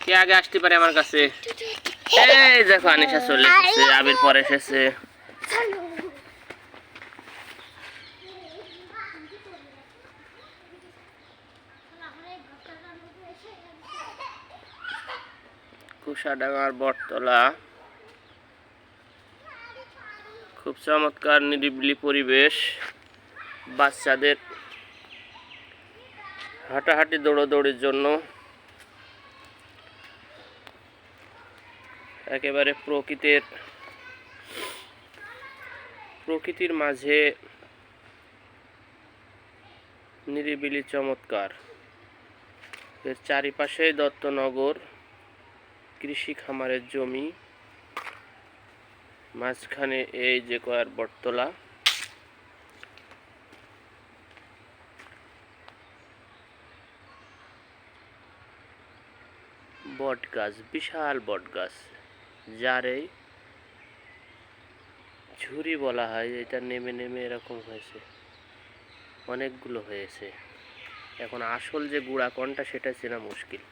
কে আগে আসতে পারে আমার কাছে? এই দেখো আনিশা চলে এসেছে, আবির পরে এসেছে। কুশাডাঙ্গার বটতলা, খুব চমৎকার নিরিবিলি পরিবেশ। বাচ্চাদের হাঁটাহাঁটি দৌড়াদৌড়ির জন্য একেবারে প্রকৃতির মাঝে নিরিবিলি চমৎকার। এর চারিপাশে দত্তনগর, কৃষি খামারের জমি, মাঝখানে এই যে কয়ার বটতলা। বট গাছ, বিশাল বট গাছ, যার এই ঝুরি বলা হয়। এটা নেমে নেমে এরকম হয়েছে, অনেকগুলো হয়েছে। এখন আসল যে গুড়া কোনটা সেটা চেনা মুশকিল।